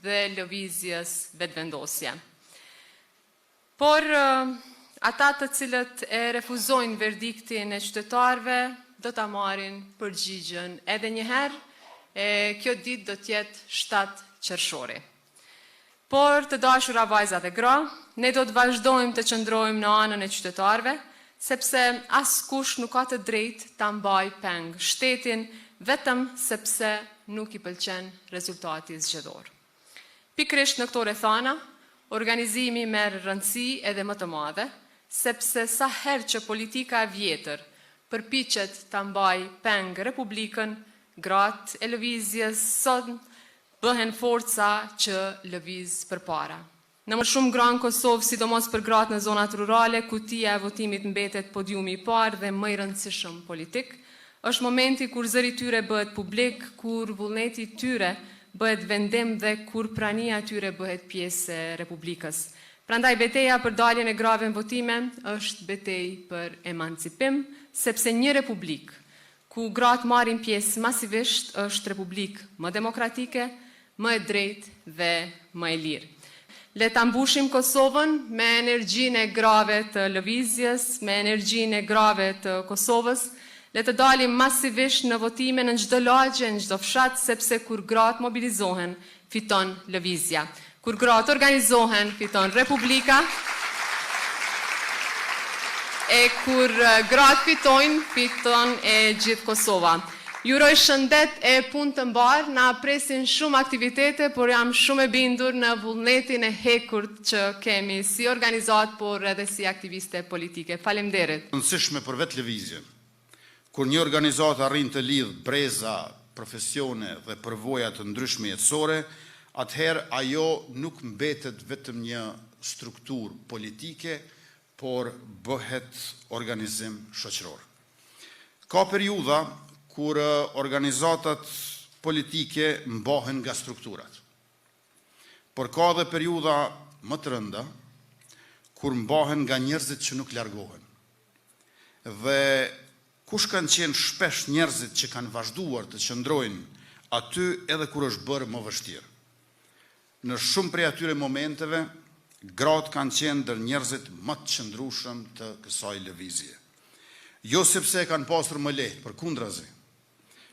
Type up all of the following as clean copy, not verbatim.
dhe lëvizjes vetëvendosje. Por ata të cilët e refuzojnë verdiktin e qytetarëve do ta marrin përgjigjen edhe një herë, kjo ditë do të jetë 7 qershori. Por të dashura vajza dhe gra, ne do të vazhdojmë të qëndrojmë në anën e qytetarëve, sepse askush nuk ka të drejtë ta mbajë peng shtetin vetëm sepse nuk i pëlqen rezultati zgjedhor. Pikërisht në këto rrethana, organizimi merr rëndësi edhe më të madhe, sepse sa herë që politika e vjetër përpiqet ta mbajë peng Republikën, gratë e lëvizjes sot bëhen forca që lëviz përpara. Në më shumë gra në Kosovë, sidomos për gratë në zonat rurale, kutia e votimit mbetet podiumi i parë dhe më i rëndësishëm politik, është momenti kur zëri tyre bëhet publik, kur vullneti tyre bëhet vendim dhe kur prania tyre bëhet pjesë e Republikës. Prandaj beteja për daljen e grave në votime është betejë për emancipim, sepse një republik ku gratë marrin pjesë masivisht është republikë më demokratike, më e drejtë dhe më e lirë. Le ta mbushim Kosovën me energjinë e grave të lëvizjes, me energjinë e grave të Kosovës. Le të dalim masivisht në votime në çdo lagje, në çdo fshat, sepse kur gratë mobilizohen, fiton lëvizja. Kur gratë organizohen, fiton Republika. E kur gratë fitojnë, fiton e gjithë Kosova. Ju uroj shëndet e punë të mbarë, na presin shumë aktivitete, por jam shumë e bindur në vullnetin e hekurt që kemi si organizat, por edhe si aktiviste politike. Faleminderit. Rëndësishme për vetë lëvizjen, kur një organizat arrin të lidh breza, profesione dhe përvoja të ndryshme jetësore, atëherë ajo nuk mbetet vetëm një strukturë politike, por bëhet organizim shoqëror. Ka periudha kur organizatat politike mbahen nga strukturat. Por ka dhe periudha më të rënda, kur mbahen nga njerëzit që nuk largohen. Dhe kush kanë qenë shpesh njerëzit që kanë vazhduar të qëndrojnë aty edhe kur është bërë më vështirë. Në shumë prej atyre momenteve, gratë kanë qenë ndër njerëzit më të qëndrueshëm të kësaj lëvizje. Jo sepse e kanë pasur më lehtë, përkundrazi.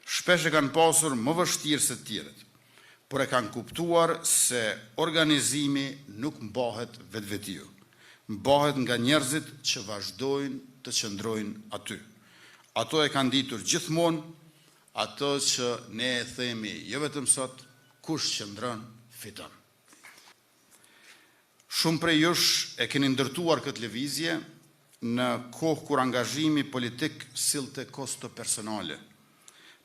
Shpesh e kanë pasur më vështirë se të tjerët, por e kanë kuptuar se organizimi nuk mbahet vetvetiu. Mbahet nga njerëzit që vazhdojnë të qëndrojnë aty. Ato e kanë ditur gjithmonë, ato që ne e themi jo vetëm sot, kush qëndron fiton. Shumë prej jush e keni ndërtuar këtë lëvizje në kohë kur angazhimi politik sillte kosto personale,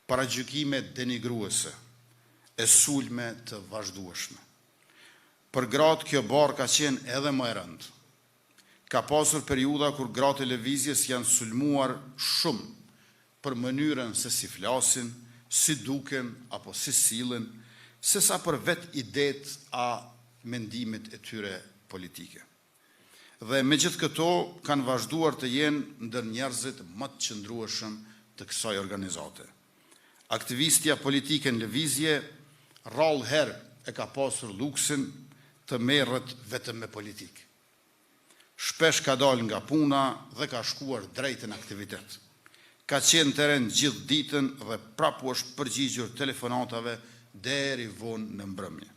paragjykime denigruese, e sulme të vazhdueshme. Për gratë kjo barë ka qenë edhe më e rëndë. Ka pasur periudha kur gratë e lëvizjes janë sulmuar shumë për mënyrën se si flasin, si duken apo si sillen, sesa për vetë idet a mendimit e tyre politike. Dhe me gjithë këto kanë vazhduar të jenë ndër njerëzit më të qëndrueshëm të kësaj organizate. Aktivistja politike në lëvizje rrallë herë e ka pasur luksin të merret vetëm me politikë. Shpesh ka dalë nga puna dhe ka shkuar drejt në aktivitet. Ka qenë teren gjithë ditën dhe prapu është përgjigjur telefonatave deri vonë në mbrëmje.